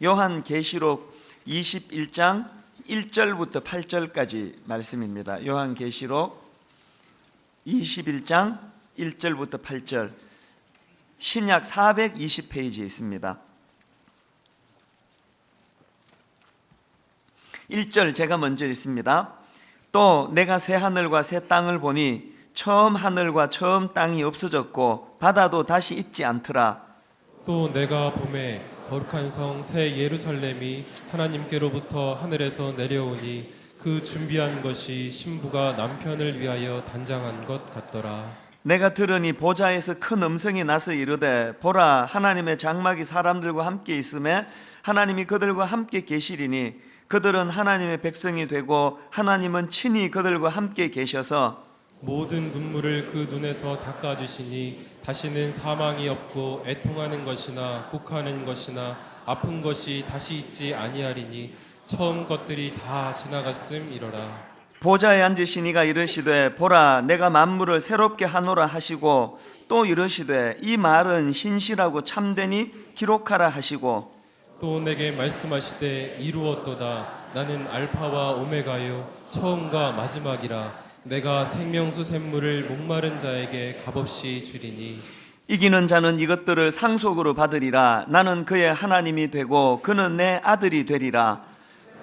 요한계시록 21장 1절부터 8절까지 말씀입니다. 요한계시록 21장 1절부터 8절, 신약 420페이지에 있습니다. 1절 제가 먼저 읽습니다. 또 내가 새 하늘과 새 땅을 보니 처음 하늘과 처음 땅이 없어졌고 바다도 다시 있지 않더라. 또 내가 보매 거룩한 성 새 예루살렘이 하나님께로부터 하늘에서 내려오니 그 준비한 것이 신부가 남편을 위하여 단장한 것 같더라. 내가 들으니 보좌에서 큰 음성이 나서 이르되 보라, 하나님의 장막이 사람들과 함께 있음에 하나님이 그들과 함께 계시리니 그들은 하나님의 백성이 되고 하나님은 친히 그들과 함께 계셔서 모든 눈물을 그 눈에서 닦아주시니 다시는 사망이 없고 애통하는 것이나 곡하는 것이나 아픈 것이 다시 있지 아니하리니 처음 것들이 다 지나갔음이러라. 보좌에 앉으신 이가 이르시되 보라, 내가 만물을 새롭게 하노라 하시고 또 이르시되 이 말은 신실하고 참되니 기록하라 하시고 또 내게 말씀하시되 이루었도다. 나는 알파와 오메가요 처음과 마지막이라. 내가 생명수 샘물을 목마른 자에게 값없이 주리니 이기는 자는 이것들을 상속으로 받으리라. 나는 그의 하나님이 되고 그는 내 아들이 되리라.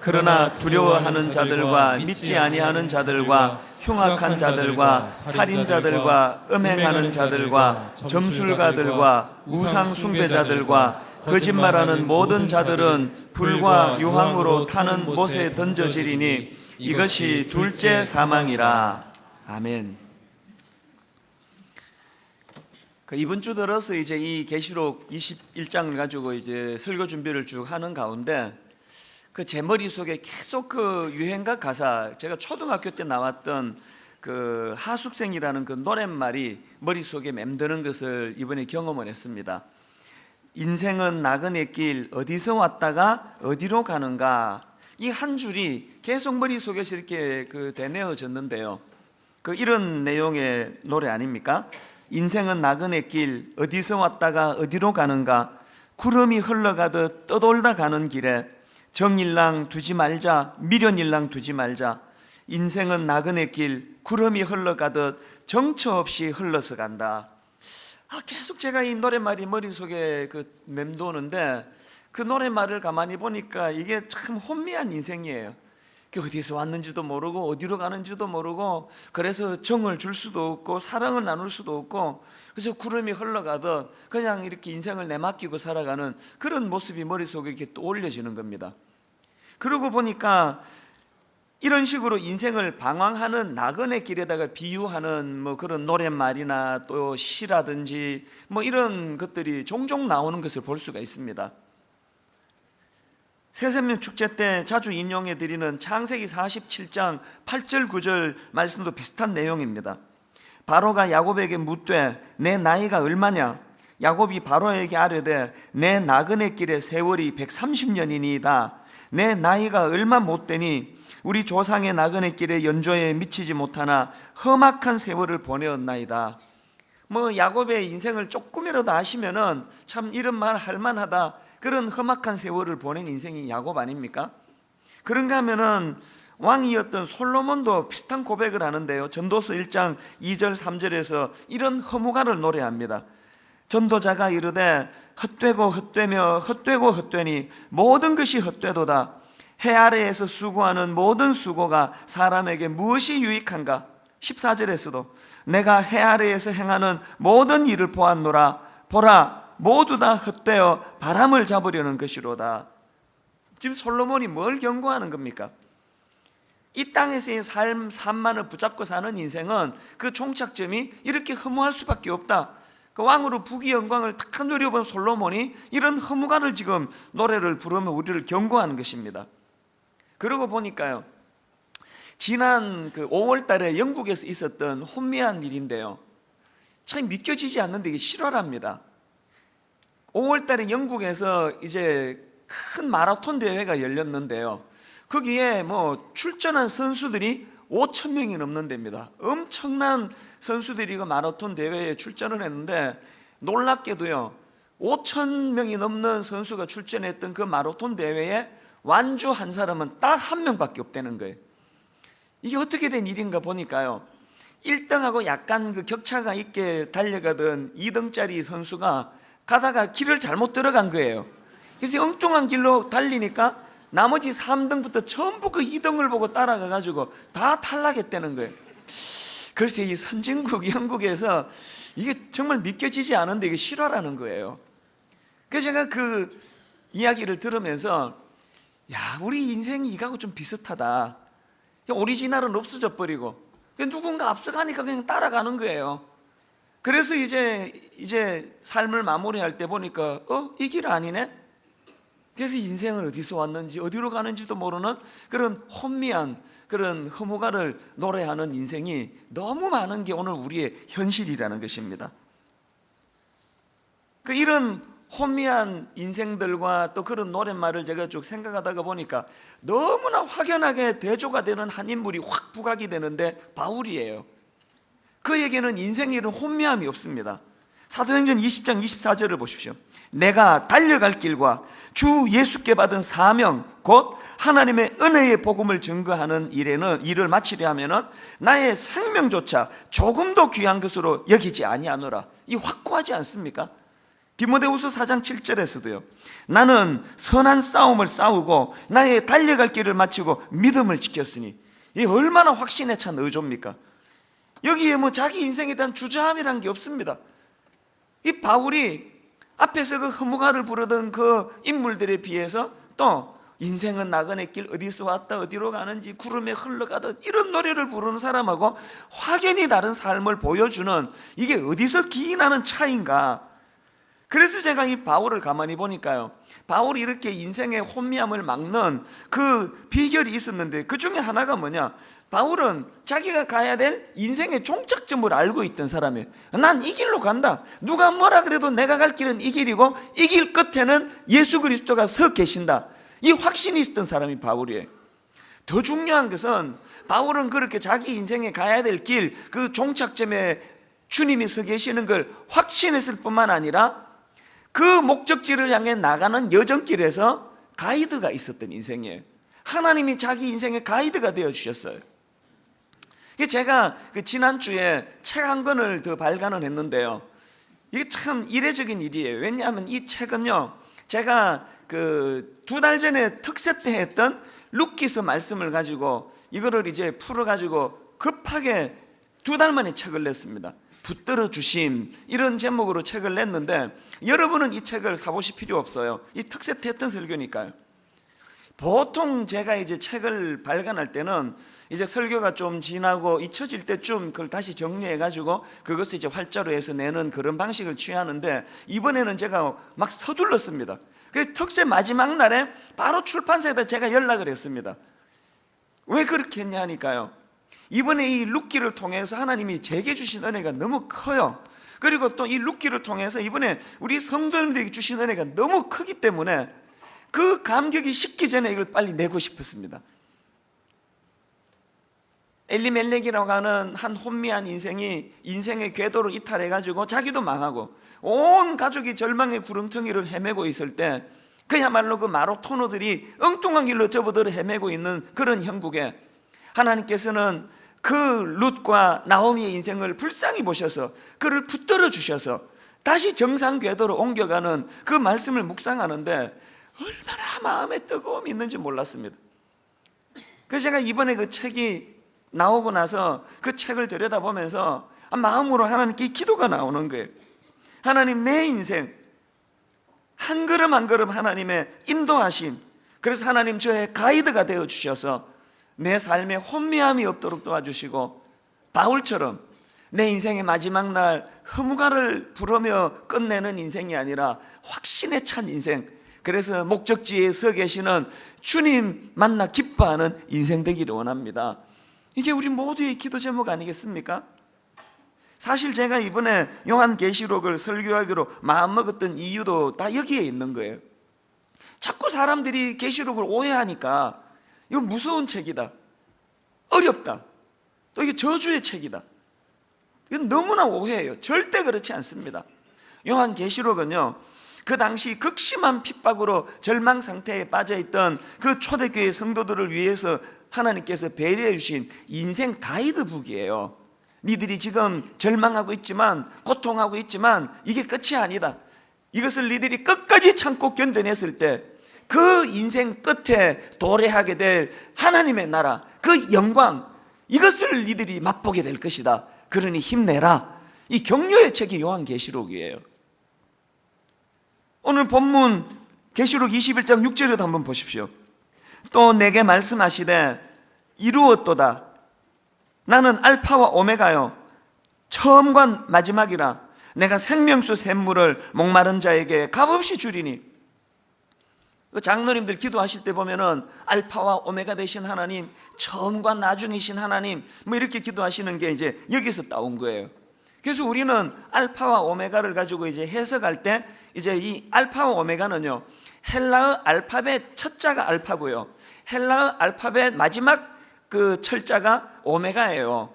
그러나 두려워하는 자들과 믿지 아니하는 자들과 흉악한 자들과 살인자들과 음행하는 자들과 점술가들과 우상 숭배자들과 거짓말하는 모든 자들은 불과 유황으로 타는 못에 던져지리니 이것이 둘째 사망이라. 아멘. 이번 주 들어서 이제 이 계시록 21장을 가지고 이제 설교 준비를 쭉 하는 가운데 제 머릿속에 계속 그 유행가 가사, 제가 초등학교 때 나왔던 그 하숙생이라는 그 노랫말이 머릿속에 맴드는 것을 이번에 경험을 했습니다. 인생은 나그네 길, 어디서 왔다가 어디로 가는가. 이 한 줄이 계속 머릿속에서 이렇게 되뇌어졌는데요. 이런 내용의 노래 아닙니까? 인생은 나그네 길, 어디서 왔다가 어디로 가는가. 구름이 흘러가듯 떠돌다 가는 길에 정일랑 두지 말자, 미련일랑 두지 말자. 인생은 나그네 길, 구름이 흘러가듯 정처 없이 흘러서 간다. 계속 제가 이 노랫말이 머릿속에 맴도는데 그 노랫말을 가만히 보니까 이게 참 혼미한 인생이에요. 어디서 왔는지도 모르고 어디로 가는지도 모르고, 그래서 정을 줄 수도 없고 사랑을 나눌 수도 없고, 그래서 구름이 흘러가듯 그냥 이렇게 인생을 내맡기고 살아가는 그런 모습이 머릿속에 이렇게 떠올려지는 겁니다. 그러고 보니까 이런 식으로 인생을 방황하는 나그네 길에다가 비유하는 그런 노랫말이나 또 시라든지 이런 것들이 종종 나오는 것을 볼 수가 있습니다. 새샘년 축제 때 자주 인용해 드리는 창세기 47장 8절 9절 말씀도 비슷한 내용입니다. 바로가 야곱에게 묻되 내 나이가 얼마냐? 야곱이 바로에게 아뢰되 내 나그네 길의 세월이 130년이니이다. 내 나이가 얼마 못되니 우리 조상의 나그네 길의 연조에 미치지 못하나 험악한 세월을 보내었나이다. 야곱의 인생을 조금이라도 아시면은 참 이런 말 할만하다, 그런 험악한 세월을 보낸 인생이 야곱 아닙니까? 그런가 하면은 왕이었던 솔로몬도 비슷한 고백을 하는데요. 전도서 1장 2절 3절에서 이런 허무가를 노래합니다. 전도자가 이르되 헛되고 헛되며 헛되고 헛되니 모든 것이 헛되도다. 해 아래에서 수고하는 모든 수고가 사람에게 무엇이 유익한가? 14절에서도 내가 해 아래에서 행하는 모든 일을 보았노라. 보라, 모두 다 헛되어 바람을 잡으려는 것이로다. 지금 솔로몬이 뭘 경고하는 겁니까? 이 땅에서의 삶만을 붙잡고 사는 인생은 그 종착점이 이렇게 허무할 수밖에 없다. 왕으로 부귀 영광을 탁 누려본 솔로몬이 이런 허무가를 지금 노래를 부르며 우리를 경고하는 것입니다. 그러고 보니까요, 지난 5월 달에 영국에서 있었던 혼미한 일인데요, 참 믿겨지지 않는데 이게 실화랍니다. 5월 달에 영국에서 이제 큰 마라톤 대회가 열렸는데요, 거기에 출전한 선수들이 5,000명이 넘는 데입니다. 엄청난 선수들이 그 마라톤 대회에 출전을 했는데 놀랍게도요, 5천 명이 넘는 선수가 출전했던 그 마라톤 대회에 완주 한 사람은 딱 한 명밖에 없다는 거예요. 이게 어떻게 된 일인가 보니까요, 1등하고 약간 그 격차가 있게 달려가던 2등짜리 선수가 가다가 길을 잘못 들어간 거예요. 그래서 엉뚱한 길로 달리니까 나머지 3등부터 전부 그 2등을 보고 따라가 가지고 다 탈락했다는 거예요. 글쎄, 이 선진국 영국에서 이게 정말 믿겨지지 않은데 이게 실화라는 거예요. 그래서 제가 그 이야기를 들으면서, 야, 우리 인생이 이거하고 좀 비슷하다. 오리지널은 없어져 버리고 누군가 앞서가니까 그냥 따라가는 거예요. 그래서 이제 삶을 마무리할 때 보니까 이 길 아니네? 그래서 인생은 어디서 왔는지 어디로 가는지도 모르는 그런 혼미한 그런 허무가를 노래하는 인생이 너무 많은 게 오늘 우리의 현실이라는 것입니다. 이런 혼미한 인생들과 또 그런 노랫말을 제가 쭉 생각하다가 보니까 너무나 확연하게 대조가 되는 한 인물이 확 부각이 되는데 바울이에요. 그에게는 인생에 이런 혼미함이 없습니다. 사도행전 20장 24절을 보십시오. 내가 달려갈 길과 주 예수께 받은 사명 곧 하나님의 은혜의 복음을 증거하는 일을 마치려 하면은 나의 생명조차 조금도 귀한 것으로 여기지 아니하노라. 이 확고하지 않습니까? 디모데후서 4장 7절에서도요, 나는 선한 싸움을 싸우고 나의 달려갈 길을 마치고 믿음을 지켰으니. 이 얼마나 확신에 찬 의존입니까? 여기에 뭐 자기 인생에 대한 주저함이란 게 없습니다. 이 바울이 앞에서 그 허무가를 부르던 그 인물들에 비해서 또 인생은 나그네 길, 어디서 왔다 어디로 가는지 구름에 흘러가듯 이런 노래를 부르는 사람하고 확연히 다른 삶을 보여주는, 이게 어디서 기인하는 차이인가? 그래서 제가 이 바울을 가만히 보니까요, 바울이 이렇게 인생의 혼미함을 막는 그 비결이 있었는데 그 중에 하나가 뭐냐? 바울은 자기가 가야 될 인생의 종착점을 알고 있던 사람이에요. 난 이 길로 간다. 누가 뭐라 그래도 내가 갈 길은 이 길이고 이 길 끝에는 예수 그리스도가 서 계신다. 이 확신이 있었던 사람이 바울이에요. 더 중요한 것은 바울은 그렇게 자기 인생에 가야 될 길, 그 종착점에 주님이 서 계시는 걸 확신했을 뿐만 아니라 그 목적지를 향해 나가는 여정길에서 가이드가 있었던 인생이에요. 하나님이 자기 인생의 가이드가 되어주셨어요. 제가 지난주에 책 한 권을 더 발간을 했는데요, 이게 참 이례적인 일이에요. 왜냐하면 이 책은요, 제가 2달 전에 특세 때 했던 룻기서 말씀을 가지고 이거를 이제 풀어가지고 급하게 2달 만에 책을 냈습니다. 붙들어 주심, 이런 제목으로 책을 냈는데 여러분은 이 책을 사보실 필요 없어요. 이 특세 때 했던 설교니까요. 보통 제가 이제 책을 발간할 때는 이제 설교가 좀 지나고 잊혀질 때쯤 그걸 다시 정리해가지고 그것을 이제 활자로 해서 내는 그런 방식을 취하는데, 이번에는 제가 막 서둘렀습니다. 그래서 특세 마지막 날에 바로 출판사에다 제가 연락을 했습니다. 왜 그렇게 했냐 하니까요, 이번에 이 룻기를 통해서 하나님이 제게 주신 은혜가 너무 커요. 그리고 또 이 룻기를 통해서 이번에 우리 성도님들에게 주신 은혜가 너무 크기 때문에 그 감격이 식기 전에 이걸 빨리 내고 싶었습니다. 엘리멜렉이라고 하는 한 혼미한 인생이 인생의 궤도를 이탈해가지고 자기도 망하고 온 가족이 절망의 구름텅이를 헤매고 있을 때, 그야말로 그 마라토너들이 엉뚱한 길로 접어들어 헤매고 있는 그런 형국에 하나님께서는 그 룻과 나오미의 인생을 불쌍히 보셔서 그를 붙들어 주셔서 다시 정상 궤도로 옮겨가는 그 말씀을 묵상하는데 얼마나 마음에 뜨거움이 있는지 몰랐습니다. 그래서 제가 이번에 그 책이 나오고 나서 그 책을 들여다보면서 마음으로 하나님께 기도가 나오는 거예요. 하나님, 내 인생 한 걸음 한 걸음 하나님의 인도하심, 그래서 하나님 저의 가이드가 되어 주셔서 내 삶에 혼미함이 없도록 도와주시고, 바울처럼 내 인생의 마지막 날 허무가를 부르며 끝내는 인생이 아니라 확신에 찬 인생, 그래서 목적지에 서 계시는 주님 만나 기뻐하는 인생 되기를 원합니다. 이게 우리 모두의 기도 제목 아니겠습니까? 사실 제가 이번에 요한계시록을 설교하기로 마음먹었던 이유도 다 여기에 있는 거예요. 자꾸 사람들이 계시록을 오해하니까 이거 무서운 책이다, 어렵다, 또 이게 저주의 책이다, 이건 너무나 오해해요. 절대 그렇지 않습니다. 요한계시록은요, 그 당시 극심한 핍박으로 절망 상태에 빠져있던 그 초대교회 성도들을 위해서 하나님께서 배려해 주신 인생 가이드북이에요. 니들이 지금 절망하고 있지만, 고통하고 있지만 이게 끝이 아니다. 이것을 니들이 끝까지 참고 견뎌냈을 때 그 인생 끝에 도래하게 될 하나님의 나라, 그 영광, 이것을 니들이 맛보게 될 것이다. 그러니 힘내라. 이 격려의 책이 요한계시록이에요. 오늘 본문 계시록 21장 6절에도 한번 보십시오. 또 내게 말씀하시되 이루었도다. 나는 알파와 오메가요 처음과 마지막이라. 내가 생명수 샘물을 목마른 자에게 값없이 주리니. 장로님들 기도하실 때 보면은 알파와 오메가 되신 하나님, 처음과 나중이신 하나님, 뭐 이렇게 기도하시는 게 이제 여기서 따온 거예요. 그래서 우리는 알파와 오메가를 가지고 이제 해석할 때 이제 이 알파와 오메가는요, 헬라어 알파벳 첫 자가 알파고요, 헬라어 알파벳 마지막 그 철자가 오메가예요.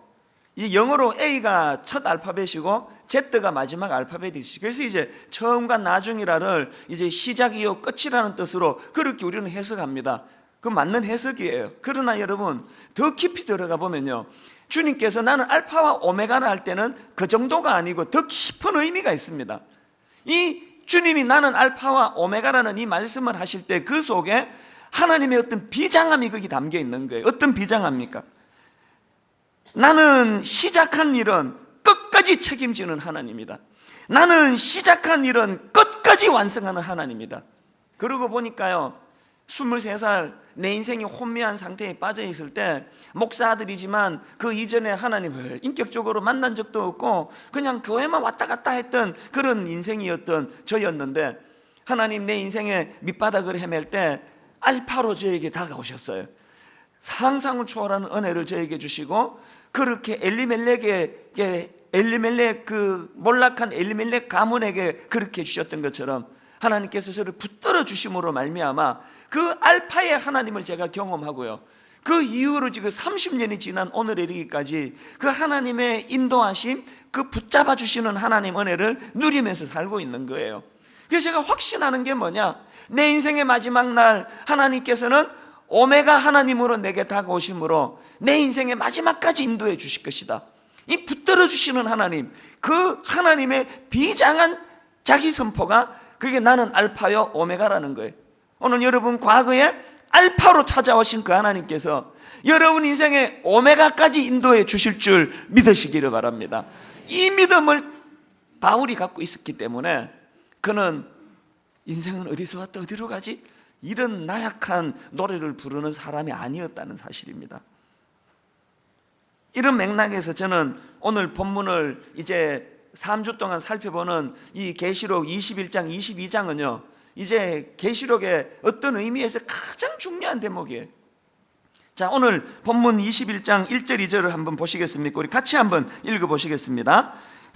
이 영어로 A가 첫 알파벳이고 Z가 마지막 알파벳이죠. 그래서 이제 처음과 나중이라를 이제 시작이요 끝이라는 뜻으로 그렇게 우리는 해석합니다. 그 맞는 해석이에요. 그러나 여러분, 더 깊이 들어가 보면요, 주님께서 나는 알파와 오메가를 할 때는 그 정도가 아니고 더 깊은 의미가 있습니다. 이 주님이 나는 알파와 오메가라는 이 말씀을 하실 때 그 속에 하나님의 어떤 비장함이 거기 담겨 있는 거예요. 어떤 비장함입니까? 나는 시작한 일은 끝까지 책임지는 하나님이다. 나는 시작한 일은 끝까지 완성하는 하나님이다. 그러고 보니까요, 23살 내 인생이 혼미한 상태에 빠져 있을 때, 목사들이지만 그 이전에 하나님을 인격적으로 만난 적도 없고 그냥 교회만 왔다 갔다 했던 그런 인생이었던 저였는데, 하나님 내 인생의 밑바닥을 헤맬 때 알파로 저에게 다가오셨어요. 상상을 초월하는 은혜를 저에게 주시고, 그렇게 엘리멜렉 그 몰락한 엘리멜렉 가문에게 그렇게 주셨던 것처럼 하나님께서 저를 붙들어 주심으로 말미암아 그 알파의 하나님을 제가 경험하고요, 그 이후로 지금 30년이 지난 오늘에 이르기까지 그 하나님의 인도하심, 그 붙잡아 주시는 하나님 은혜를 누리면서 살고 있는 거예요. 그래서 제가 확신하는 게 뭐냐, 내 인생의 마지막 날 하나님께서는 오메가 하나님으로 내게 다가오심으로 내 인생의 마지막까지 인도해 주실 것이다. 이 붙들어 주시는 하나님, 그 하나님의 비장한 자기 선포가 그게 나는 알파요 오메가라는 거예요. 오늘 여러분, 과거에 알파로 찾아오신 그 하나님께서 여러분 인생의 오메가까지 인도해 주실 줄 믿으시기를 바랍니다. 이 믿음을 바울이 갖고 있었기 때문에 그는 인생은 어디서 왔다 어디로 가지? 이런 나약한 노래를 부르는 사람이 아니었다는 사실입니다. 이런 맥락에서 저는 오늘 본문을 이제 3주 동안 살펴보는 이 계시록 21장, 22장은요, 이제 계시록의 어떤 의미에서 가장 중요한 대목이에요. 자, 오늘 본문 21장 1절 2절을 한번 보시겠습니까? 우리 같이 한번 읽어보시겠습니다.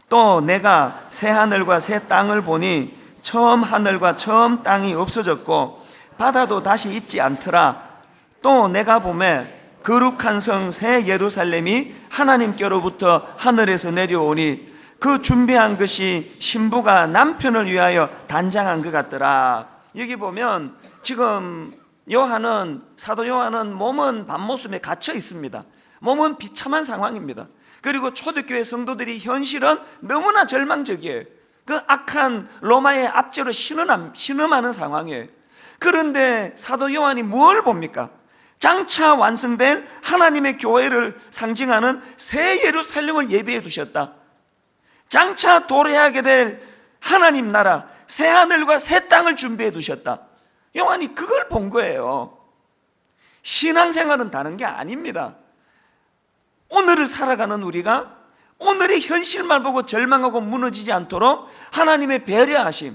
또 내가 새 하늘과 새 땅을 보니 처음 하늘과 처음 땅이 없어졌고 바다도 다시 있지 않더라. 또 내가 보매 거룩한 성 새 예루살렘이 하나님께로부터 하늘에서 내려오니 그 준비한 것이 신부가 남편을 위하여 단장한 것 같더라. 여기 보면 지금 사도 요한은 몸은 밤모습에 갇혀 있습니다. 몸은 비참한 상황입니다. 그리고 초대교회 성도들이 현실은 너무나 절망적이에요. 그 악한 로마의 압제로 신음하는 상황이에요. 그런데 사도 요한이 뭘 봅니까? 장차 완성될 하나님의 교회를 상징하는 새 예루살렘을 예비해 두셨다. 장차 도래하게 될 하나님 나라, 새 하늘과 새 땅을 준비해 두셨다. 요한이 그걸 본 거예요. 신앙생활은 다른 게 아닙니다. 오늘을 살아가는 우리가 오늘의 현실만 보고 절망하고 무너지지 않도록 하나님의 배려하심,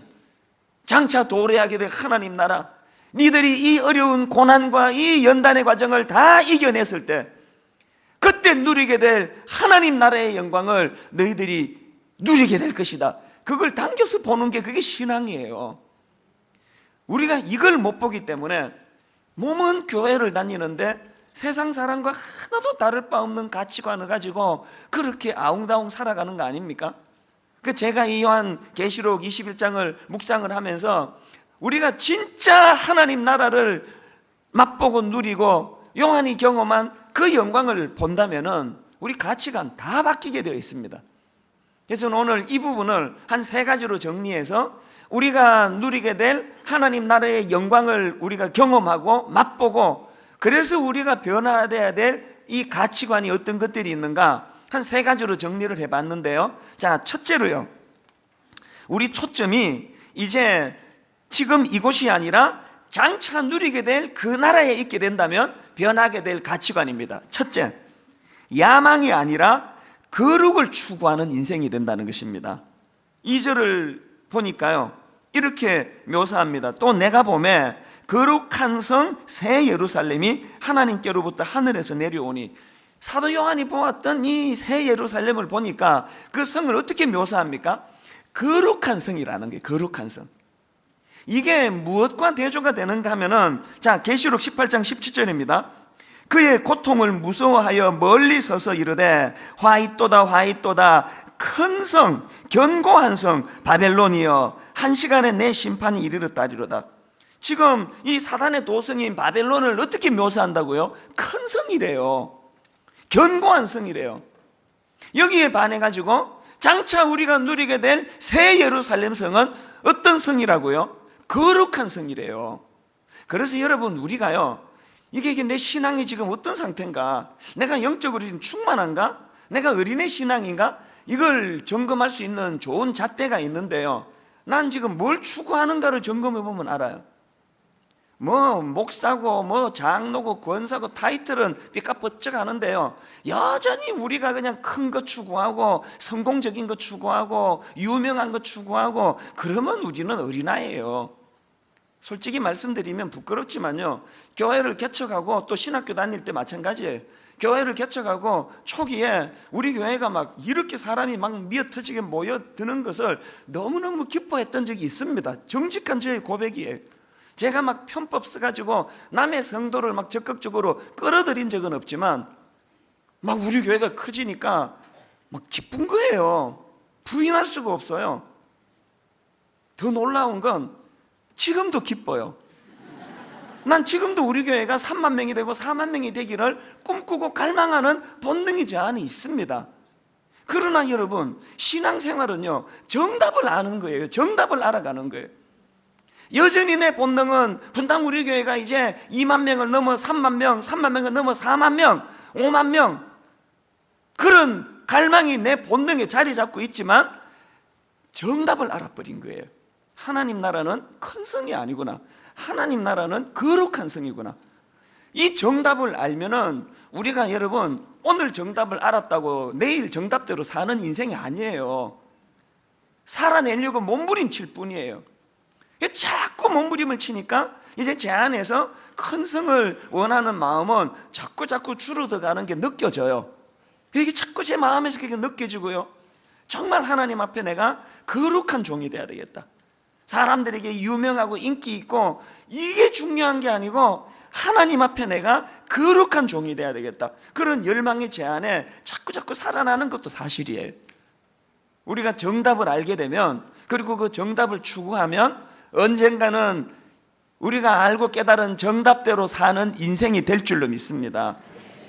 장차 도래하게 될 하나님 나라, 니들이 이 어려운 고난과 이 연단의 과정을 다 이겨냈을 때 그때 누리게 될 하나님 나라의 영광을 너희들이 누리게 될 것이다. 그걸 당겨서 보는 게 그게 신앙이에요. 우리가 이걸 못 보기 때문에 몸은 교회를 다니는데 세상 사람과 하나도 다를 바 없는 가치관을 가지고 그렇게 아웅다웅 살아가는 거 아닙니까? 제가 이 요한계시록 21장을 묵상을 하면서 우리가 진짜 하나님 나라를 맛보고 누리고 요한이 경험한 그 영광을 본다면은 우리 가치관 다 바뀌게 되어 있습니다. 그래서 저는 오늘 이 부분을 한 3가지로 정리해서 우리가 누리게 될 하나님 나라의 영광을 우리가 경험하고 맛보고, 그래서 우리가 변화되어야 될 이 가치관이 어떤 것들이 있는가 한 3가지로 정리를 해봤는데요. 자, 첫째로요, 우리 초점이 이제 지금 이곳이 아니라 장차 누리게 될 그 나라에 있게 된다면 변하게 될 가치관입니다. 첫째, 야망이 아니라 거룩을 추구하는 인생이 된다는 것입니다. 2절을 보니까요, 이렇게 묘사합니다. 또 내가 보매 거룩한 성 새 예루살렘이 하나님께로부터 하늘에서 내려오니. 사도 요한이 보았던 이 새 예루살렘을 보니까 그 성을 어떻게 묘사합니까? 거룩한 성이라는 게, 거룩한 성. 이게 무엇과 대조가 되는가 하면은, 자, 계시록 18장 17절입니다. 그의 고통을 무서워하여 멀리 서서 이르되 화이또다 화이또다 큰 성 견고한 성 바벨론이여 한 시간에 내 심판이 이르렀다리로다. 지금 이 사단의 도성인 바벨론을 어떻게 묘사한다고요? 큰 성이래요. 견고한 성이래요. 여기에 반해가지고 장차 우리가 누리게 될 새 예루살렘 성은 어떤 성이라고요? 거룩한 성이래요. 그래서 여러분, 우리가요, 이게 내 신앙이 지금 어떤 상태인가, 내가 영적으로 지금 충만한가, 내가 어린애 신앙인가, 이걸 점검할 수 있는 좋은 잣대가 있는데요, 난 지금 뭘 추구하는가를 점검해 보면 알아요. 뭐 목사고 뭐 장로고 권사고 타이틀은 삐까뻔쩍 하는데요, 여전히 우리가 그냥 큰 거 추구하고 성공적인 거 추구하고 유명한 거 추구하고 그러면 우리는 어린아이예요. 솔직히 말씀드리면 부끄럽지만요, 교회를 개척하고 또 신학교 다닐 때 마찬가지예요. 교회를 개척하고 초기에 우리 교회가 막 이렇게 사람이 막 미어터지게 모여드는 것을 너무너무 기뻐했던 적이 있습니다. 정직한 저의 고백이에요. 제가 막 편법 써가지고 남의 성도를 막 적극적으로 끌어들인 적은 없지만 막 우리 교회가 커지니까 막 기쁜 거예요. 부인할 수가 없어요. 더 놀라운 건 지금도 기뻐요. 난 지금도 우리 교회가 3만 명이 되고 4만 명이 되기를 꿈꾸고 갈망하는 본능이 제 안에 있습니다. 그러나 여러분, 신앙생활은요, 정답을 아는 거예요. 정답을 알아가는 거예요. 여전히 내 본능은 분당 우리 교회가 이제 2만 명을 넘어 3만 명, 3만 명을 넘어 4만 명, 5만 명, 그런 갈망이 내 본능에 자리 잡고 있지만 정답을 알아버린 거예요. 하나님 나라는 큰 성이 아니구나, 하나님 나라는 거룩한 성이구나. 이 정답을 알면은 우리가, 여러분, 오늘 정답을 알았다고 내일 정답대로 사는 인생이 아니에요. 살아내려고 몸부림칠 뿐이에요. 자꾸 몸부림을 치니까 이제 제 안에서 큰 성을 원하는 마음은 자꾸 줄어들어가는 게 느껴져요. 이게 자꾸 제 마음에서 그게 느껴지고요, 정말 하나님 앞에 내가 거룩한 종이 돼야 되겠다, 사람들에게 유명하고 인기 있고 이게 중요한 게 아니고 하나님 앞에 내가 거룩한 종이 돼야 되겠다, 그런 열망이 제 안에 자꾸 살아나는 것도 사실이에요. 우리가 정답을 알게 되면, 그리고 그 정답을 추구하면 언젠가는 우리가 알고 깨달은 정답대로 사는 인생이 될 줄로 믿습니다.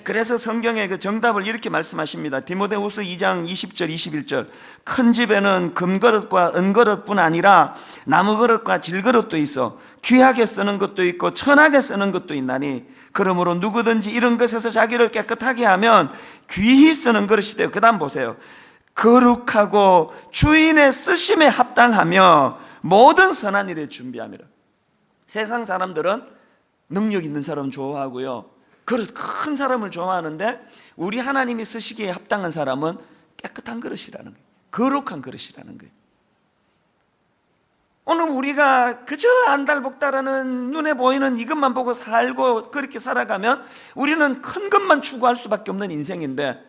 그래서 성경에 그 정답을 이렇게 말씀하십니다. 디모데후서 2장 20절 21절 큰 집에는 금그릇과 은그릇뿐 아니라 나무그릇과 질그릇도 있어 귀하게 쓰는 것도 있고 천하게 쓰는 것도 있나니 그러므로 누구든지 이런 것에서 자기를 깨끗하게 하면 귀히 쓰는 그릇이 되고, 그 다음 보세요, 거룩하고 주인의 쓰심에 합당하며 모든 선한 일에 준비함이라. 세상 사람들은 능력 있는 사람 좋아하고요, 그릇 큰 사람을 좋아하는데 우리 하나님이 쓰시기에 합당한 사람은 깨끗한 그릇이라는 거예요. 거룩한 그릇이라는 거예요. 오늘 우리가 그저 안달복달하는 눈에 보이는 이것만 보고 살고 그렇게 살아가면 우리는 큰 것만 추구할 수밖에 없는 인생인데,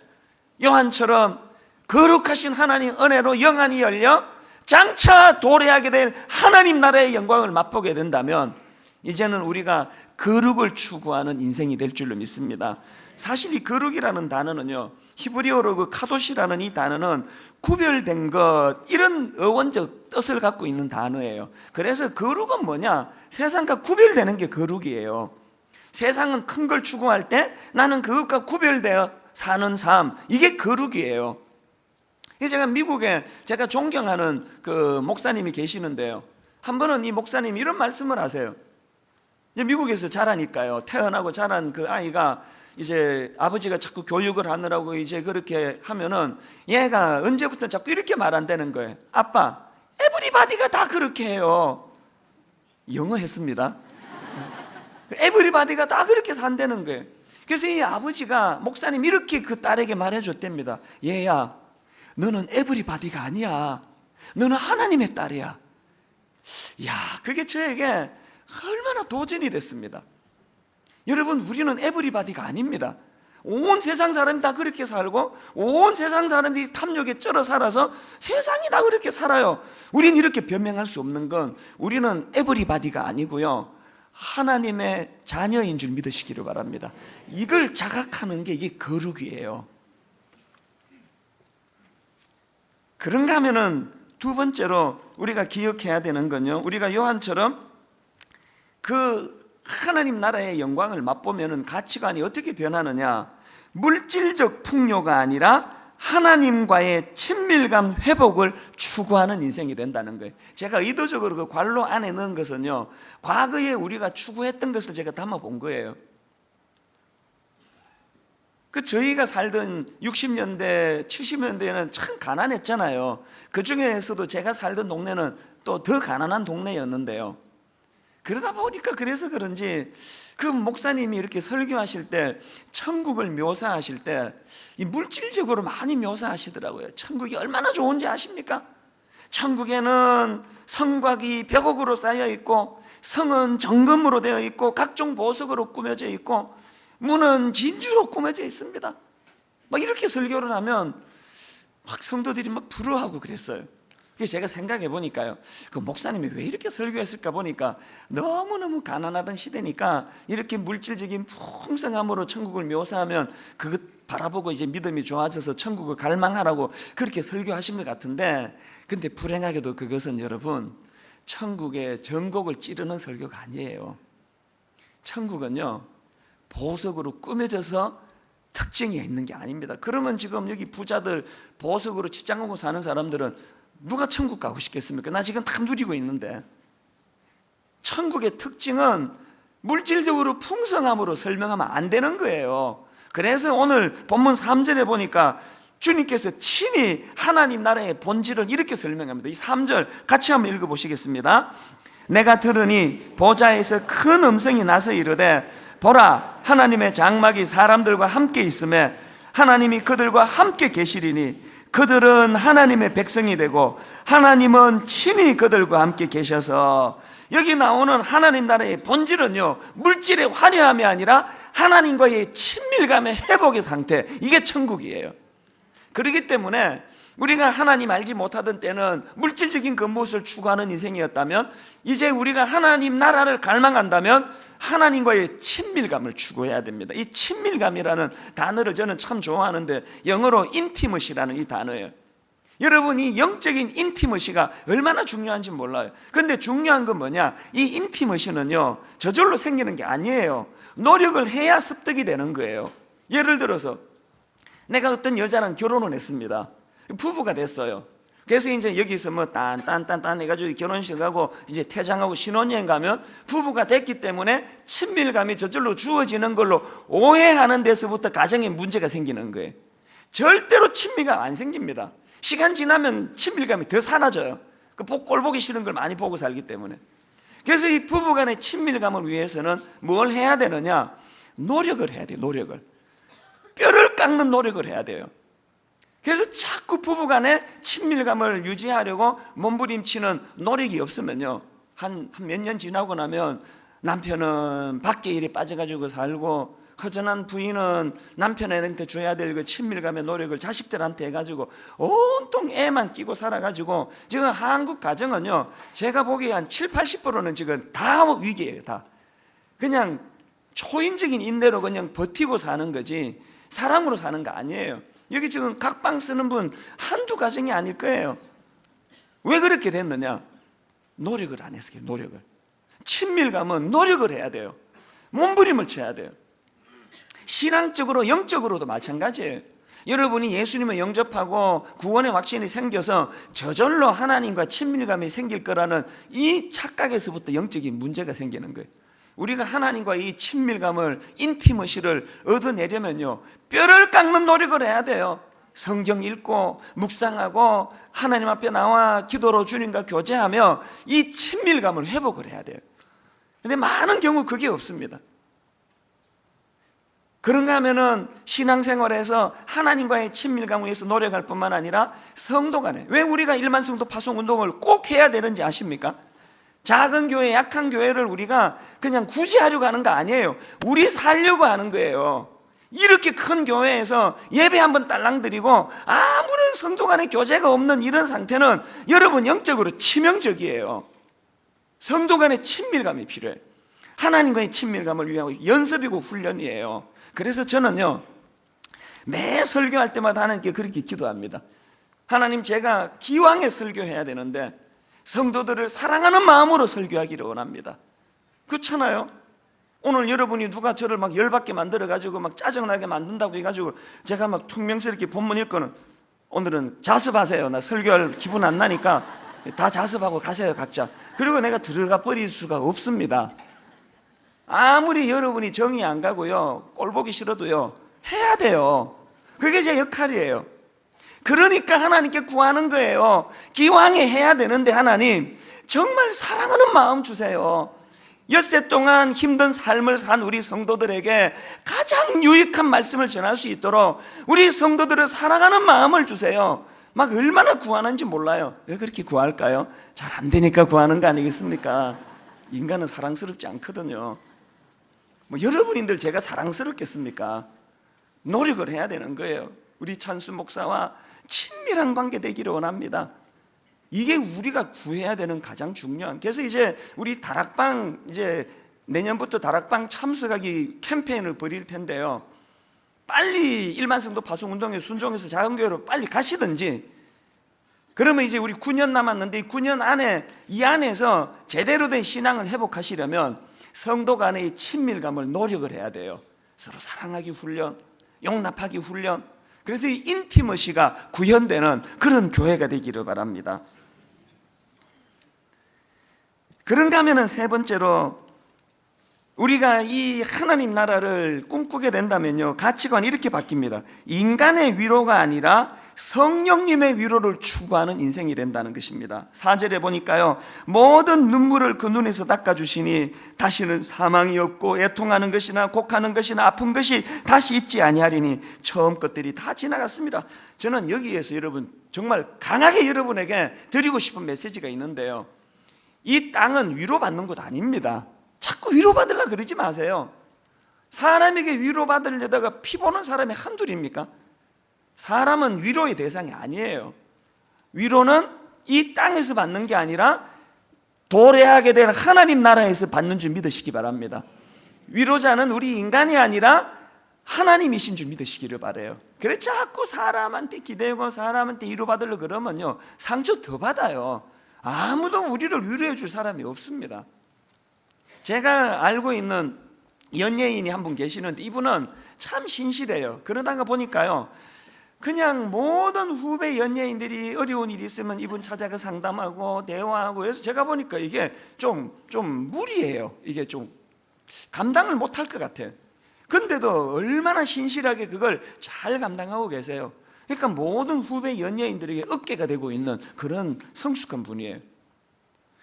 요한처럼 거룩하신 하나님 은혜로 영안이 열려 장차 도래하게 될 하나님 나라의 영광을 맛보게 된다면 이제는 우리가 거룩을 추구하는 인생이 될 줄로 믿습니다. 사실 이 거룩이라는 단어는요, 히브리어로 그 카도시라는 이 단어는 구별된 것, 이런 어원적 뜻을 갖고 있는 단어예요. 그래서 거룩은 뭐냐? 세상과 구별되는 게 거룩이에요. 세상은 큰 걸 추구할 때 나는 그것과 구별되어 사는 삶, 이게 거룩이에요. 제가 미국에 제가 존경하는 그 목사님이 계시는데요, 한 번은 이 목사님이 이런 말씀을 하세요. 이제 미국에서 자라니까요, 태어나고 자란 그 아이가 이제 아버지가 자꾸 교육을 하느라고 이제 그렇게 하면은 얘가 언제부터 자꾸 이렇게 말한다는 거예요. 아빠, 에브리바디가 다 그렇게 해요. 영어 했습니다. 에브리바디가 다 그렇게 산다는 거예요. 그래서 이 아버지가, 목사님 이렇게 그 딸에게 말해줬답니다. 얘야, 너는 에브리바디가 아니야. 너는 하나님의 딸이야. 이야, 그게 저에게 얼마나 도전이 됐습니다. 여러분, 우리는 에브리바디가 아닙니다. 온 세상 사람이 다 그렇게 살고 온 세상 사람들이 탐욕에 쩔어 살아서 세상이 다 그렇게 살아요. 우리는 이렇게 변명할 수 없는 건 우리는 에브리바디가 아니고요, 하나님의 자녀인 줄 믿으시기를 바랍니다. 이걸 자각하는 게 이게 거룩이에요. 그런가 하면은 두 번째로 우리가 기억해야 되는 건요, 우리가 요한처럼 그 하나님 나라의 영광을 맛보면은 가치관이 어떻게 변하느냐? 물질적 풍요가 아니라 하나님과의 친밀감 회복을 추구하는 인생이 된다는 거예요. 제가 의도적으로 그 괄호 안에 넣은 것은요, 과거에 우리가 추구했던 것을 제가 담아 본 거예요. 그 저희가 살던 60년대, 70년대에는 참 가난했잖아요. 그 중에서도 제가 살던 동네는 또 더 가난한 동네였는데요. 그러다 보니까 그래서 그런지 그 목사님이 이렇게 설교하실 때, 천국을 묘사하실 때 이 물질적으로 많이 묘사하시더라고요. 천국이 얼마나 좋은지 아십니까? 천국에는 성곽이 벽옥으로 쌓여 있고, 성은 정금으로 되어 있고, 각종 보석으로 꾸며져 있고, 문은 진주로 꾸며져 있습니다. 막 이렇게 설교를 하면 막 성도들이 막 부러워하고 그랬어요. 그래서 제가 생각해 보니까요, 그 목사님이 왜 이렇게 설교했을까 보니까 너무너무 가난하던 시대니까 이렇게 물질적인 풍성함으로 천국을 묘사하면 그것 바라보고 이제 믿음이 좋아져서 천국을 갈망하라고 그렇게 설교하신 것 같은데, 근데 불행하게도 그것은 여러분, 천국의 전곡을 찌르는 설교가 아니에요. 천국은요, 보석으로 꾸며져서 특징이 있는 게 아닙니다. 그러면 지금 여기 부자들, 보석으로 치장하고 사는 사람들은 누가 천국 가고 싶겠습니까? 나 지금 다 누리고 있는데. 천국의 특징은 물질적으로 풍성함으로 설명하면 안 되는 거예요. 그래서 오늘 본문 3절에 보니까 주님께서 친히 하나님 나라의 본질을 이렇게 설명합니다. 이 3절 같이 한번 읽어보시겠습니다. 내가 들으니 보좌에서 큰 음성이 나서 이르되, 보라, 하나님의 장막이 사람들과 함께 있음에 하나님이 그들과 함께 계시리니 그들은 하나님의 백성이 되고 하나님은 친히 그들과 함께 계셔서. 여기 나오는 하나님 나라의 본질은요, 물질의 화려함이 아니라 하나님과의 친밀감의 회복의 상태, 이게 천국이에요. 그렇기 때문에 우리가 하나님 알지 못하던 때는 물질적인 것무엇을 추구하는 인생이었다면, 이제 우리가 하나님 나라를 갈망한다면 하나님과의 친밀감을 추구해야 됩니다. 이 친밀감이라는 단어를 저는 참 좋아하는데 영어로 intimacy라는 이 단어예요. 여러분, 이 영적인 인티머시가 얼마나 중요한지 몰라요. 그런데 중요한 건 뭐냐? 이 인티머시는요, 저절로 생기는 게 아니에요. 노력을 해야 습득이 되는 거예요. 예를 들어서 내가 어떤 여자랑 결혼을 했습니다. 부부가 됐어요. 그래서 이제 여기서 뭐 딴 해가지고 결혼식 가고 이제 퇴장하고 신혼여행 가면 부부가 됐기 때문에 친밀감이 저절로 주어지는 걸로 오해하는 데서부터 가정에 문제가 생기는 거예요. 절대로 친밀감 안 생깁니다. 시간 지나면 친밀감이 더 사라져요. 그 꼴 보기 싫은 걸 많이 보고 살기 때문에. 그래서 이 부부간의 친밀감을 위해서는 뭘 해야 되느냐? 노력을 해야 돼요. 노력을. 뼈를 깎는 노력을 해야 돼요. 그래서 자꾸 부부간의 친밀감을 유지하려고 몸부림치는 노력이 없으면요, 한 몇 년 지나고 나면 남편은 밖에 일에 빠져가지고 살고, 허전한 부인은 남편한테 줘야 될 그 친밀감의 노력을 자식들한테 해가지고 온통 애만 끼고 살아가지고 지금 한국 가정은요, 제가 보기에 한 70, 80%는 지금 다 위기예요. 다 그냥 초인적인 인내로 그냥 버티고 사는 거지 사랑으로 사는 거 아니에요. 여기 지금 각방 쓰는 분 한두 가정이 아닐 거예요. 왜 그렇게 됐느냐? 노력을 안 했어요. 노력을. 친밀감은 노력을 해야 돼요. 몸부림을 쳐야 돼요. 신앙적으로 영적으로도 마찬가지예요. 여러분이 예수님을 영접하고 구원의 확신이 생겨서 저절로 하나님과 친밀감이 생길 거라는 이 착각에서부터 영적인 문제가 생기는 거예요. 우리가 하나님과 이 친밀감을, 인티머시를 얻어내려면요, 뼈를 깎는 노력을 해야 돼요. 성경 읽고 묵상하고 하나님 앞에 나와 기도로 주님과 교제하며 이 친밀감을 회복을 해야 돼요. 근데 많은 경우 그게 없습니다. 그런가 하면은 신앙생활에서 하나님과의 친밀감을 위해서 노력할 뿐만 아니라 성도 간에, 왜 우리가 일만 성도 파송 운동을 꼭 해야 되는지 아십니까? 작은 교회, 약한 교회를 우리가 그냥 구제하려고 하는 거 아니에요. 우리 살려고 하는 거예요. 이렇게 큰 교회에서 예배 한번 딸랑 드리고 아무런 성도 간의 교제가 없는 이런 상태는 여러분 영적으로 치명적이에요. 성도 간의 친밀감이 필요해요. 하나님과의 친밀감을 위한 연습이고 훈련이에요. 그래서 저는요, 매 설교할 때마다 하나님께 그렇게 기도합니다. 하나님, 제가 기왕에 설교해야 되는데 성도들을 사랑하는 마음으로 설교하기를 원합니다. 그렇잖아요? 오늘 여러분이 누가 저를 막 열받게 만들어가지고 막 짜증나게 만든다고 해가지고 제가 막 퉁명스럽게 본문 읽고는 오늘은 자습하세요. 나 설교할 기분 안 나니까 다 자습하고 가세요, 각자. 그리고 내가 들어가 버릴 수가 없습니다. 아무리 여러분이 정이 안 가고요, 꼴 보기 싫어도요, 해야 돼요. 그게 제 역할이에요. 그러니까 하나님께 구하는 거예요. 기왕에 해야 되는데 하나님, 정말 사랑하는 마음 주세요. 엿새 동안 힘든 삶을 산 우리 성도들에게 가장 유익한 말씀을 전할 수 있도록 우리 성도들을 사랑하는 마음을 주세요. 막 얼마나 구하는지 몰라요. 왜 그렇게 구할까요? 잘 안 되니까 구하는 거 아니겠습니까? 인간은 사랑스럽지 않거든요. 뭐 여러분인들 제가 사랑스럽겠습니까? 노력을 해야 되는 거예요. 우리 찬수 목사와 친밀한 관계 되기를 원합니다. 이게 우리가 구해야 되는 가장 중요한. 그래서 이제 우리 다락방, 이제 내년부터 다락방 참석하기 캠페인을 벌일 텐데요, 빨리 일만 성도 파송 운동에 순종해서 작은 교회로 빨리 가시든지, 그러면 이제 우리 9년 남았는데 이 9년 안에, 이 안에서 제대로 된 신앙을 회복하시려면 성도 간의 친밀감을 노력을 해야 돼요. 서로 사랑하기 훈련, 용납하기 훈련. 그래서 이 인티머시가 구현되는 그런 교회가 되기를 바랍니다. 그런가 하면은 세 번째로, 우리가 이 하나님 나라를 꿈꾸게 된다면요, 가치관이 이렇게 바뀝니다. 인간의 위로가 아니라 성령님의 위로를 추구하는 인생이 된다는 것입니다. 4절에 보니까요, 모든 눈물을 그 눈에서 닦아주시니 다시는 사망이 없고 애통하는 것이나 곡하는 것이나 아픈 것이 다시 있지 아니하리니 처음 것들이 다 지나갔습니다. 저는 여기에서 여러분 정말 강하게 여러분에게 드리고 싶은 메시지가 있는데요, 이 땅은 위로받는 곳 아닙니다. 자꾸 위로받으려고 그러지 마세요. 사람에게 위로받으려다가 피 보는 사람이 한둘입니까? 사람은 위로의 대상이 아니에요. 위로는 이 땅에서 받는 게 아니라 도래하게 된 하나님 나라에서 받는 줄 믿으시기 바랍니다. 위로자는 우리 인간이 아니라 하나님이신 줄 믿으시기를 바라요. 그래 자꾸 사람한테 기대고 사람한테 위로받으려고 그러면요, 상처 더 받아요. 아무도 우리를 위로해 줄 사람이 없습니다. 제가 알고 있는 연예인이 한 분 계시는데 이분은 참 신실해요. 그러다가 보니까요, 그냥 모든 후배 연예인들이 어려운 일이 있으면 이분 찾아가 상담하고 대화하고, 그래서 제가 보니까 이게 좀 무리예요. 이게 좀 감당을 못할 것 같아요. 근데도 얼마나 신실하게 그걸 잘 감당하고 계세요. 그러니까 모든 후배 연예인들에게 어깨가 되고 있는 그런 성숙한 분이에요.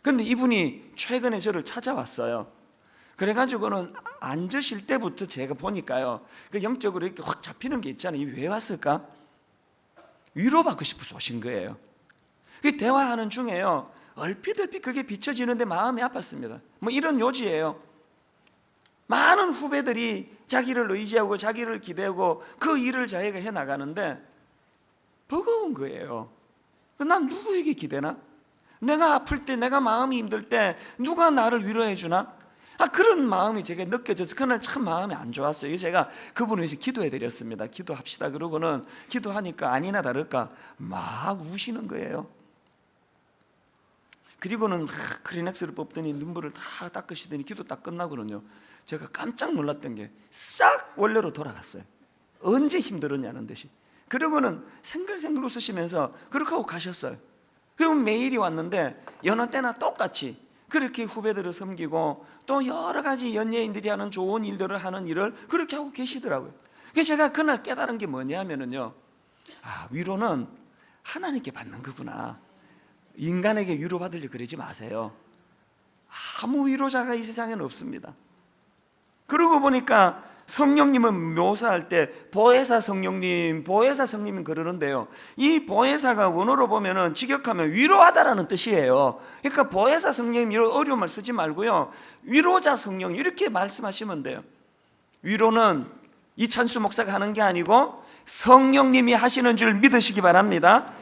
근데 이분이 최근에 저를 찾아왔어요. 그래가지고는 앉으실 때부터 제가 보니까요, 그 영적으로 이렇게 확 잡히는 게 있잖아요. 왜 왔을까? 위로받고 싶어서 오신 거예요. 그 대화하는 중에요, 얼핏 그게 비춰지는데 마음이 아팠습니다. 뭐 이런 요지예요. 많은 후배들이 자기를 의지하고 자기를 기대고 그 일을 자기가 해나가는데 버거운 거예요. 난 누구에게 기대나? 내가 아플 때, 내가 마음이 힘들 때 누가 나를 위로해 주나? 그런 마음이 제게 느껴져서 그날 참 마음이 안 좋았어요. 그래서 제가 그분을 위해서 기도해 드렸습니다. 기도합시다. 그러고는 기도하니까 아니나 다를까 막 우시는 거예요. 그리고는 크리넥스를 뽑더니 눈물을 다 닦으시더니 기도 딱 끝나고는요, 제가 깜짝 놀랐던 게 싹 원래로 돌아갔어요. 언제 힘들었냐는 듯이. 그러고는 생글생글 웃으시면서 그렇게 하고 가셨어요. 그럼 매일이 왔는데 여느 때나 똑같이 그렇게 후배들을 섬기고 또 여러 가지 연예인들이 하는 좋은 일들을 하는 일을 그렇게 하고 계시더라고요. 그래서 제가 그날 깨달은 게 뭐냐면요, 위로는 하나님께 받는 거구나. 인간에게 위로받으려고 그러지 마세요. 아무 위로자가 이 세상에는 없습니다. 그러고 보니까 성령님은 묘사할 때 보혜사 성령님, 보혜사 성령님 그러는데요, 이 보혜사가 원어로 보면은 직역하면 위로하다라는 뜻이에요. 그러니까 보혜사 성령님 이런 어려운 말 쓰지 말고요, 위로자 성령 이렇게 말씀하시면 돼요. 위로는 이찬수 목사가 하는 게 아니고 성령님이 하시는 줄 믿으시기 바랍니다.